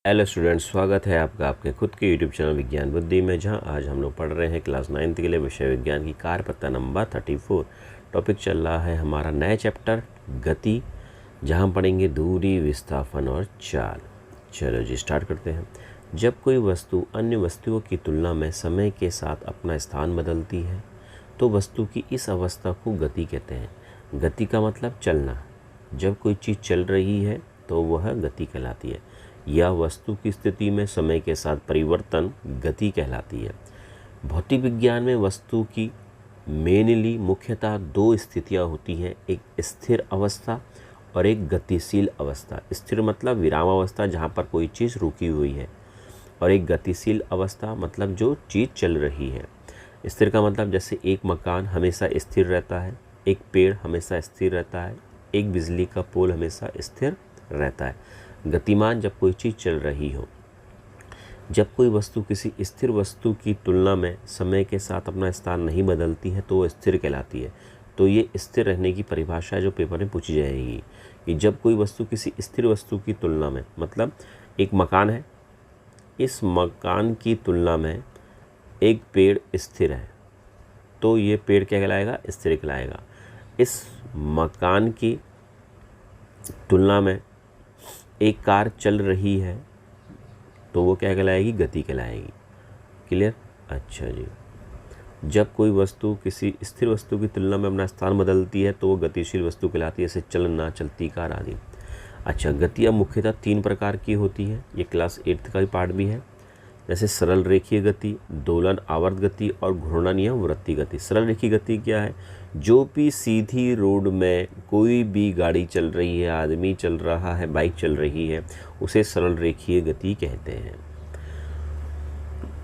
Hello students, स्वागत है आपका आपके खुद के यूट्यूब चैनल विज्ञान बुद्धि में, जहां आज हम लोग पढ़ रहे हैं क्लास 9th के लिए विषय विज्ञान की कार्यपत्ता नंबर 34। टॉपिक चल रहा है हमारा नया चैप्टर गति, जहां पढ़ेंगे दूरी, विस्थापन और चाल। चलो जी स्टार्ट करते हैं। जब कोई वस्तु अन्य वस्तुओं की तुलना में समय के साथ अपना स्थान बदलती है तो वस्तु की इस अवस्था को गति कहते हैं। गति का मतलब चलना। जब कोई चीज़ चल रही है तो वह गति कहलाती है। यह वस्तु की स्थिति में समय के साथ परिवर्तन गति कहलाती है। भौतिक विज्ञान में वस्तु की मेनली मुख्यतः दो स्थितियां होती हैं, एक स्थिर अवस्था और एक गतिशील अवस्था। स्थिर मतलब विराम अवस्था जहां पर कोई चीज़ रुकी हुई है, और एक गतिशील अवस्था मतलब जो चीज़ चल रही है। स्थिर का मतलब जैसे एक मकान हमेशा स्थिर रहता है, एक पेड़ हमेशा स्थिर रहता है, एक बिजली का पोल हमेशा स्थिर रहता है। गतिमान जब कोई चीज़ चल रही हो। जब कोई वस्तु किसी स्थिर वस्तु की तुलना में समय के साथ अपना स्थान नहीं बदलती है तो वो स्थिर कहलाती है। तो ये स्थिर रहने की परिभाषा जो पेपर में पूछी जाएगी कि जब कोई वस्तु किसी स्थिर वस्तु की तुलना में, मतलब एक मकान है, इस मकान की तुलना में एक पेड़ स्थिर है तो ये पेड़ क्या कहलाएगा? स्थिर कहलाएगा। इस मकान की तुलना में एक कार चल रही है तो वो क्या कहलाएगी? गति कहलाएगी। क्लियर? अच्छा जी। जब कोई वस्तु किसी स्थिर वस्तु की तुलना में अपना स्थान बदलती है तो वो गतिशील वस्तु कहलाती है, जैसे चलना, चलती कार आदि। अच्छा, गतियाँ मुख्यतः 3 प्रकार की होती है। ये क्लास 8th का ही पार्ट भी है, जैसे सरल रेखीय गति, दोलन आवर्त गति और घूर्णन या वृत्तीय गति। सरल रेखीय गति क्या है? जो भी सीधी रोड में कोई भी गाड़ी चल रही है, आदमी चल रहा है, बाइक चल रही है, उसे सरल रेखीय गति कहते हैं।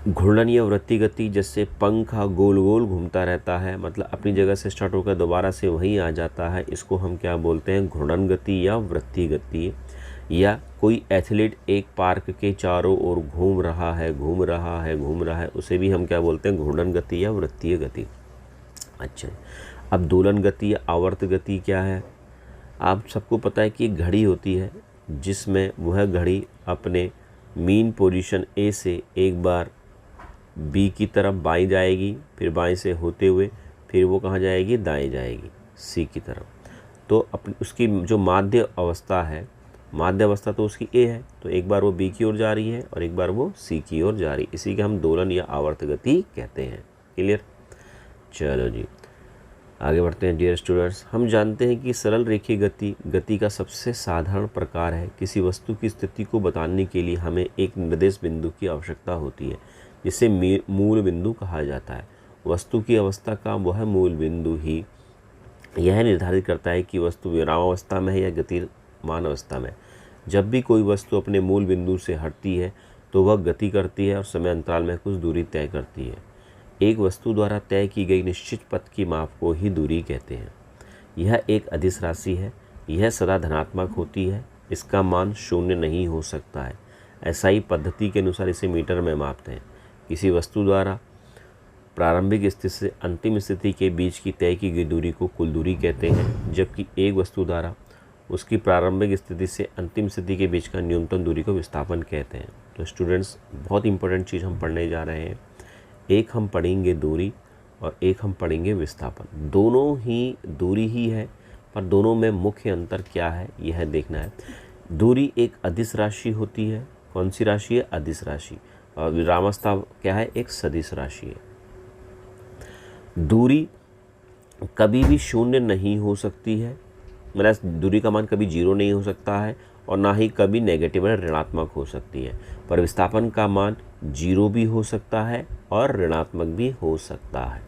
घूर्णन या वृत्तीय गति, जैसे पंखा गोल गोल घूमता रहता है, मतलब अपनी जगह से स्टार्ट होकर दोबारा से वहीं आ जाता है, इसको हम क्या बोलते हैं? घूर्णन गति या वृत्तीय गति। या कोई एथलीट एक पार्क के चारों ओर घूम रहा है, उसे भी हम क्या बोलते हैं? घूर्णन गति या वृत्तीय गति। अच्छा, अब दोलन गति या आवर्त गति क्या है? आप सबको पता है कि एक घड़ी होती है जिसमें वह घड़ी अपने मीन पोजीशन ए से एक बार बी की तरफ बाएं जाएगी, फिर बाएं से होते हुए फिर वो कहाँ जाएगी? दाएं जाएगी, सी की तरफ। तो अपनी उसकी जो माध्य अवस्था है, माध्य अवस्था तो उसकी ए है, तो एक बार वो बी की ओर जा रही है और एक बार वो सी की ओर जा रही है। इसी के हम दोलन या आवर्त गति कहते हैं। क्लियर? चलो जी आगे बढ़ते हैं। डियर स्टूडेंट्स, हम जानते हैं कि सरल रेखीय गति का सबसे साधारण प्रकार है। किसी वस्तु की स्थिति को बताने के लिए हमें एक निर्देश बिंदु की आवश्यकता होती है, जिसे मूल बिंदु कहा जाता है। वस्तु की अवस्था का वह मूल बिंदु ही यह निर्धारित करता है कि वस्तु विराम अवस्था में है या गतिमान अवस्था में। जब भी कोई वस्तु अपने मूल बिंदु से हटती है तो वह गति करती है और समय अंतराल में कुछ दूरी तय करती है। एक वस्तु द्वारा तय की गई निश्चित पथ की माप को ही दूरी कहते हैं। यह एक अदिश राशि है। यह सदा धनात्मक होती है। इसका मान शून्य नहीं हो सकता है। ऐसा ही पद्धति के अनुसार इसे मीटर में मापते हैं। किसी वस्तु द्वारा प्रारंभिक स्थिति से अंतिम स्थिति के बीच की तय की गई दूरी को कुल दूरी कहते हैं, जबकि एक वस्तु द्वारा उसकी प्रारंभिक स्थिति से अंतिम स्थिति के बीच का न्यूनतम दूरी को विस्थापन कहते हैं। तो स्टूडेंट्स, बहुत इंपॉर्टेंट चीज़ हम पढ़ने जा रहे हैं। एक हम पढ़ेंगे दूरी और एक हम पढ़ेंगे विस्थापन। दोनों ही दूरी ही है, पर दोनों में मुख्य अंतर क्या है यह देखना है। दूरी एक अदिश राशि होती है। कौन सी राशि है? अदिश राशि। और विरामावस्था क्या है? एक सदिश राशि है। दूरी कभी भी शून्य नहीं हो सकती है, मतलब दूरी का मान कभी 0 नहीं हो सकता है, और ना ही कभी नेगेटिव या ऋणात्मक हो सकती है। पर विस्थापन का मान 0 भी हो सकता है और ऋणात्मक भी हो सकता है।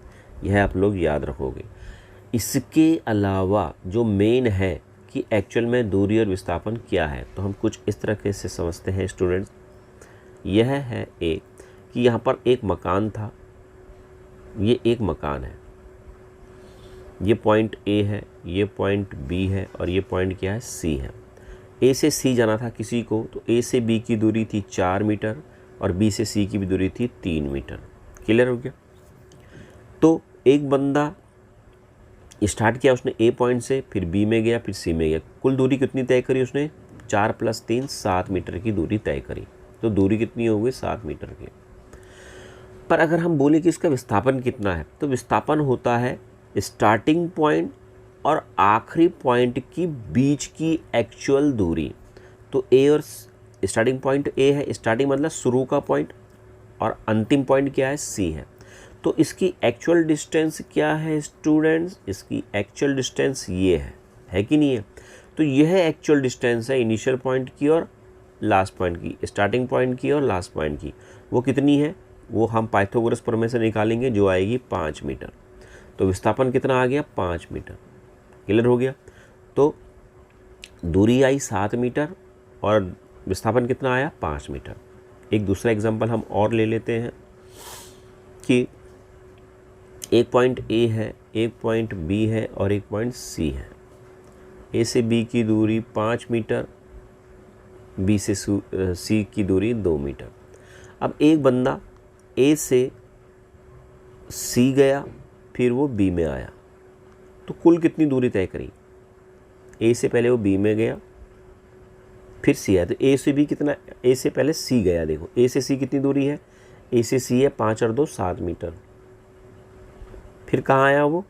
यह आप लोग याद रखोगे। इसके अलावा जो मेन है कि एक्चुअल में दूरी और विस्थापन क्या है, तो हम कुछ इस तरह से समझते हैं स्टूडेंट्स। यह है एक कि यहाँ पर एक मकान था, ये एक मकान है, ये पॉइंट ए है, ये पॉइंट बी है और ये पॉइंट क्या है? सी है। ए से सी जाना था किसी को, तो ए से बी की दूरी थी 4 मीटर और बी से सी की भी दूरी थी 3 मीटर। क्लियर हो गया? तो एक बंदा स्टार्ट किया उसने ए पॉइंट से, फिर बी में गया, फिर सी में गया। कुल दूरी कितनी तय करी उसने? 4 + 3 7 मीटर की दूरी तय करी। तो दूरी कितनी होगी 7 मीटर की। पर अगर हम बोले कि इसका विस्थापन कितना है, तो विस्थापन होता है स्टार्टिंग पॉइंट और आखिरी पॉइंट की बीच की एक्चुअल दूरी। तो ए और स्टार्टिंग पॉइंट ए है, स्टार्टिंग मतलब शुरू का पॉइंट, और अंतिम पॉइंट क्या है, सी है। तो इसकी एक्चुअल डिस्टेंस क्या है स्टूडेंट्स, इसकी एक्चुअल डिस्टेंस ये है कि नहीं है। तो यह एक्चुअल डिस्टेंस है इनिशियल पॉइंट की और लास्ट पॉइंट की, स्टार्टिंग पॉइंट की और लास्ट पॉइंट की। वो कितनी है, वो हम पाइथागोरस प्रमेय से निकालेंगे, जो आएगी 5 मीटर। तो विस्थापन कितना आ गया, 5 मीटर। क्लियर हो गया। तो दूरी आई 7 मीटर और विस्थापन कितना आया, 5 मीटर। एक दूसरा एग्जांपल हम और ले लेते हैं कि एक पॉइंट ए है, एक पॉइंट बी है और एक पॉइंट सी है। ए से बी की दूरी 5 मीटर, बी से सी की दूरी 2 मीटर। अब एक बंदा ए से सी गया, फिर वो बी में आया, तो कुल कितनी दूरी तय करी। ए से पहले वो बी में गया, फिर सी आया, तो ए से बी कितना, ए से पहले सी गया। देखो ए से सी कितनी दूरी है, ए से सी है 5 और 2 7 मीटर। फिर कहाँ आया वो,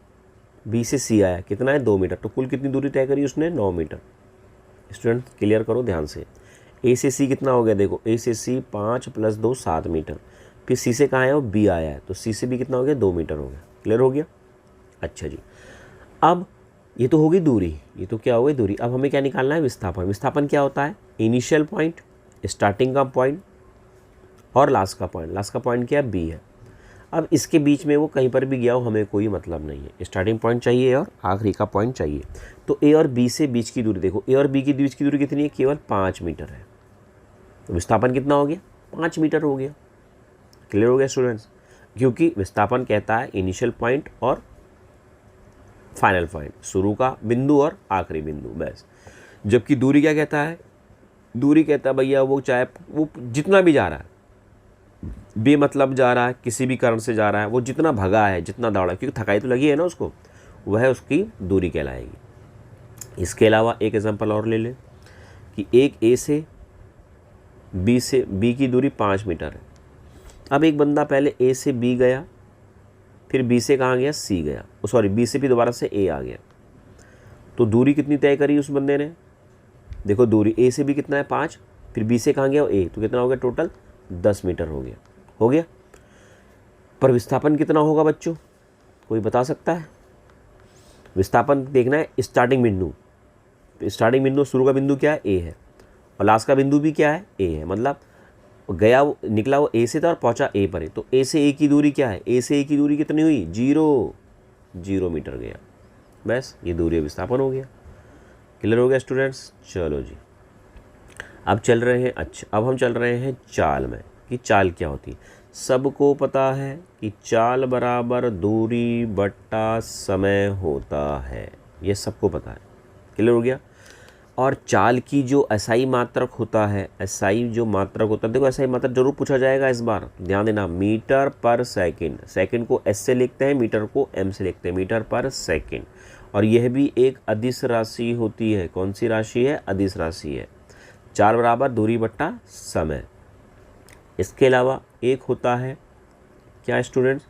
बी से सी आया, कितना है 2 मीटर। तो कुल कितनी दूरी तय करी उसने, 9 मीटर। स्टूडेंट क्लियर करो ध्यान से। ए से सी कितना हो गया, देखो ए से सी 5 + 2 7 मीटर। फिर सी से कहाँ आया, वो बी आया है, तो सी से बी कितना हो गया, 2 मीटर हो गया। क्लियर हो गया। अच्छा जी, अब ये तो होगी दूरी, ये तो क्या हो गई दूरी। अब हमें क्या निकालना है, विस्थापन। विस्थापन क्या होता है, इनिशियल पॉइंट, स्टार्टिंग का पॉइंट और लास्ट का पॉइंट। लास्ट का पॉइंट क्या है, बी है। अब इसके बीच में वो कहीं पर भी गया हो, हमें कोई मतलब नहीं है, स्टार्टिंग पॉइंट चाहिए और आखिरी का पॉइंट चाहिए। तो ए और बी से बीच की दूरी देखो, ए और बी के बीच की दूरी कितनी है, केवल 5 मीटर है। तो विस्थापन कितना हो गया, 5 मीटर हो गया। क्लियर हो गया स्टूडेंट्स। क्योंकि विस्थापन कहता है इनिशियल पॉइंट और फाइनल पॉइंट, शुरू का बिंदु और आखिरी बिंदु, बस। जबकि दूरी क्या कहता है, दूरी कहता है भैया वो चाहे वो जितना भी जा रहा है, बेमतलब जा रहा है, किसी भी कारण से जा रहा है, वो जितना भगा है, जितना दौड़ा है, क्योंकि थकाई तो लगी है ना उसको, वह उसकी दूरी कहलाएगी। इसके अलावा एक एग्जांपल और ले लें कि एक ए से बी की दूरी 5 मीटर है। अब एक बंदा पहले ए से बी गया, फिर बी से कहाँ गया, सी गया, सॉरी बी से भी दोबारा से ए आ गया। तो दूरी कितनी तय करी उस बंदे ने, देखो दूरी ए से बी कितना है 5, फिर बी से कहाँ गया ए, तो कितना हो गया टोटल 10 मीटर हो गया। हो गया। पर विस्थापन कितना होगा बच्चों, कोई बता सकता है। विस्थापन देखना है स्टार्टिंग बिंदु, स्टार्टिंग बिंदु शुरू का बिंदु क्या है, ए है, और लास्ट का बिंदु भी क्या है, ए है। मतलब गया वो, निकला वो ए से था और पहुंचा ए पर है। तो ए से ए की दूरी क्या है, ए से ए की दूरी कितनी हुई, 0 मीटर गया। बस ये दूरी विस्थापन हो गया। क्लियर हो गया स्टूडेंट्स। चलो जी, अब चल रहे हैं, अच्छा अब हम चल रहे हैं चाल में, कि चाल क्या होती है। सबको पता है कि चाल बराबर दूरी बट्टा समय होता है, ये सबको पता है। क्लियर हो गया। और चाल की जो एसआई मात्रक होता है, एसआई जो मात्रक होता है, देखो एसआई मात्रक जरूर पूछा जाएगा इस बार, ध्यान देना, मीटर पर सेकंड। सेकंड को एस से लिखते हैं, मीटर को एम से लिखते हैं, मीटर पर सेकंड। और यह भी एक अदिश राशि होती है। कौन सी राशि है, अदिश राशि है। चाल बराबर दूरी बट्टा समय। इसके अलावा एक होता है क्या स्टूडेंट्स,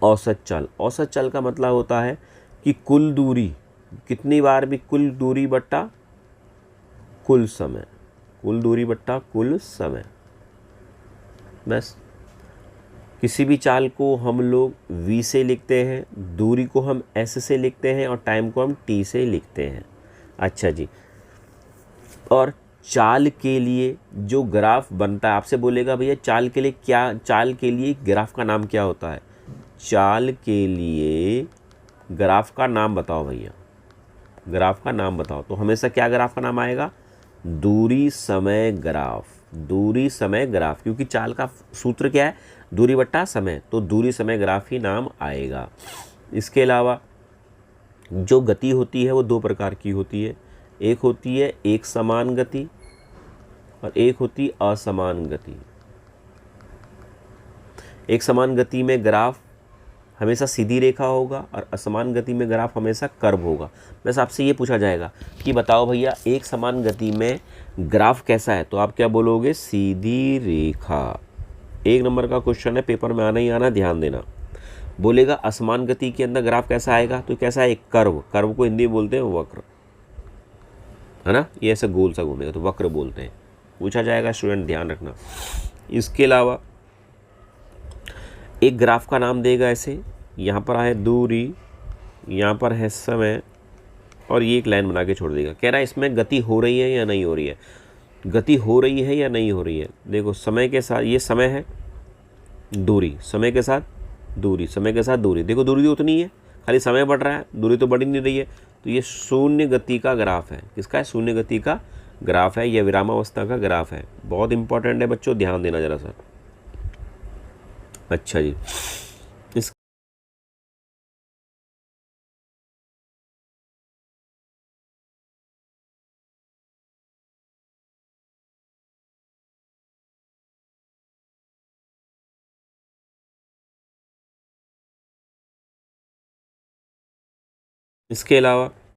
औसत चाल। औसत चाल का मतलब होता है कि कुल दूरी, कितनी बार भी कुल दूरी बट्टा कुल समय, कुल दूरी बट्टा कुल समय। बस किसी भी चाल को हम लोग v से लिखते हैं, दूरी को हम s से लिखते हैं और टाइम को हम t से लिखते हैं। अच्छा जी, और चाल के लिए जो ग्राफ बनता है, आपसे बोलेगा भैया चाल के लिए क्या, चाल के लिए ग्राफ का नाम क्या होता है, चाल के लिए ग्राफ का नाम बताओ भैया, ग्राफ का नाम बताओ। तो हमेशा क्या ग्राफ का नाम आएगा, दूरी समय ग्राफ, दूरी समय ग्राफ। क्योंकि चाल का सूत्र क्या है, दूरी बट्टा समय, तो दूरी समय ग्राफ ही नाम आएगा। इसके अलावा जो गति होती है वो 2 प्रकार की होती है। एक होती है एक समान गति और एक होती असमान गति। एक समान गति में ग्राफ हमेशा सीधी रेखा होगा और असमान गति में ग्राफ हमेशा कर्व होगा। बस आपसे ये पूछा जाएगा कि बताओ भैया एक समान गति में ग्राफ कैसा है, तो आप क्या बोलोगे, सीधी रेखा। 1 नंबर का क्वेश्चन है, पेपर में आना ही आना, ध्यान देना। बोलेगा असमान गति के अंदर ग्राफ कैसा आएगा, तो कैसा है, एक कर्व। कर्व को हिंदी में बोलते हैं वक्र, है ना, ये ऐसे गोल सा घूमेगा तो वक्र बोलते हैं। पूछा जाएगा स्टूडेंट, ध्यान रखना। इसके अलावा एक ग्राफ का नाम देगा ऐसे, यहाँ पर है दूरी, यहाँ पर है समय, और ये एक लाइन बना के छोड़ देगा। कह रहा है इसमें गति हो रही है या नहीं हो रही है, गति हो रही है या नहीं हो रही है। देखो समय के साथ ये समय है, दूरी, समय के साथ दूरी, समय के साथ दूरी, देखो दूरी तो उतनी ही है, खाली समय बढ़ रहा है, दूरी तो बढ़ ही नहीं रही है। तो ये शून्य गति का ग्राफ है। किसका है, शून्य गति का ग्राफ है, यह विरामावस्था का ग्राफ है। बहुत इंपॉर्टेंट है बच्चों, ध्यान देना जरा सा। अच्छा जी, इस इसके अलावा